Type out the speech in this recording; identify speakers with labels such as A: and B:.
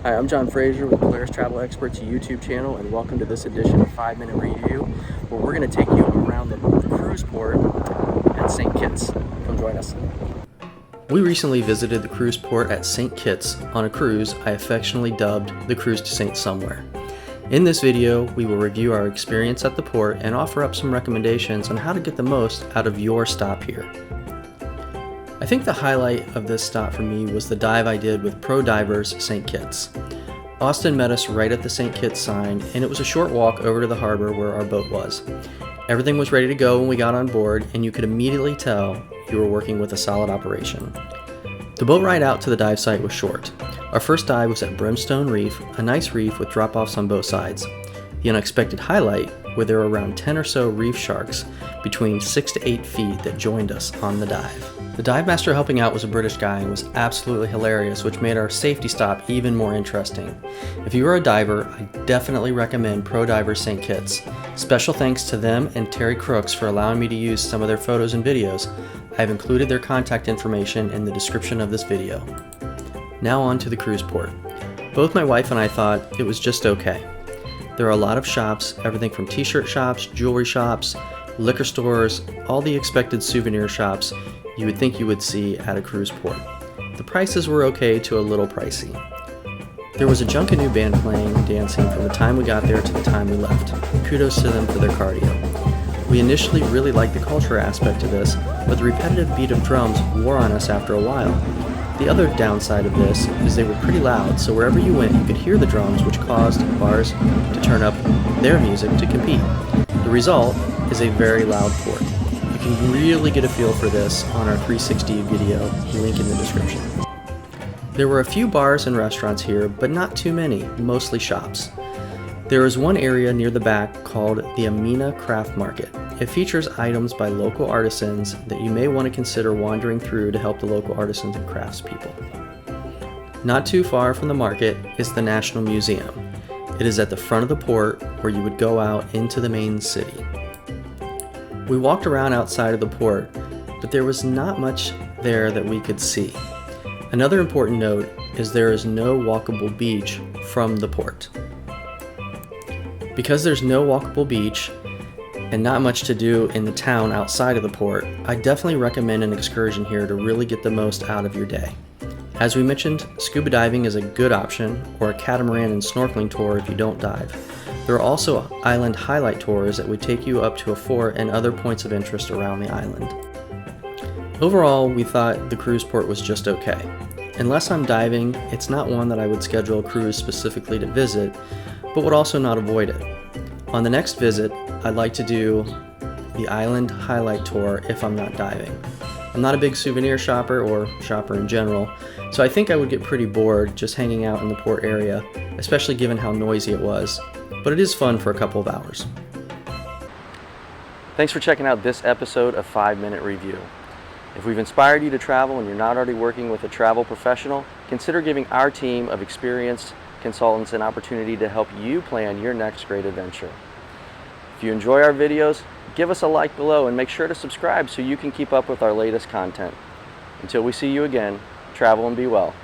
A: Hi, I'm John Fraser with Polaris Travel Experts YouTube channel, and welcome to this edition of 5 Minute Review, where we're going to take you around the cruise port at St. Kitts. Come join us. We recently visited the cruise port at St. Kitts on a cruise I affectionately dubbed the Cruise to St. Somewhere. In this video, we will review our experience at the port and offer up some recommendations on how to get the most out of your stop here. I think the highlight of this stop for me was the dive I did with Pro Divers St. Kitts. Austin met us right at the St. Kitts sign, and it was a short walk over to the harbor where our boat was. Everything was ready to go when we got on board, and you could immediately tell you were working with a solid operation. The boat ride out to the dive site was short. Our first dive was at Brimstone Reef, a nice reef with drop-offs on both sides. The unexpected highlight were there were around 10 or so reef sharks between 6 to 8 feet that joined us on the dive. The dive master helping out was a British guy and was absolutely hilarious, which made our safety stop even more interesting. If you are a diver, I definitely recommend Pro Divers St. Kitts. Special thanks to them and Terry Crookes for allowing me to use some of their photos and videos. I have included their contact information in the description of this video. Now on to the cruise port. Both my wife and I thought it was just okay. There are a lot of shops, everything from t-shirt shops, jewelry shops, liquor stores, all the expected souvenir shops you would think you would see at a cruise port. The prices were okay to a little pricey. There was a Junkanoo band playing and dancing from the time we got there to the time we left. Kudos to them for their cardio. We initially really liked the culture aspect of this, but the repetitive beat of drums wore on us after a while. The other downside of this is they were pretty loud, so wherever you went you could hear the drums, which caused bars to turn up their music to compete. The result is a very loud port. You can really get a feel for this on our 360 video, link in the description. There were a few bars and restaurants here, but not too many, mostly shops. There is one area near the back called the Amina Craft Market. It features items by local artisans that you may want to consider wandering through to help the local artisans and craftspeople. Not too far from the market is the National Museum. It is at the front of the port where you would go out into the main city. We walked around outside of the port, but there was not much there that we could see. Another important note is there is no walkable beach from the port. Because there's no walkable beach and not much to do in the town outside of the port, I definitely recommend an excursion here to really get the most out of your day. As we mentioned, scuba diving is a good option, or a catamaran and snorkeling tour if you don't dive. There are also island highlight tours that would take you up to a fort and other points of interest around the island. Overall, we thought the cruise port was just okay. Unless I'm diving, it's not one that I would schedule a cruise specifically to visit, but would also not avoid it. On the next visit, I'd like to do the island highlight tour if I'm not diving. I'm not a big souvenir shopper or shopper in general, so I think I would get pretty bored just hanging out in the port area, especially given how noisy it was. But it is fun for a couple of hours. Thanks for checking out this episode of 5 Minute Review. If we've inspired you to travel and you're not already working with a travel professional, consider giving our team of experienced consultants an opportunity to help you plan your next great adventure. If you enjoy our videos, give us a like below and make sure to subscribe so you can keep up with our latest content. Until we see you again, travel and be well.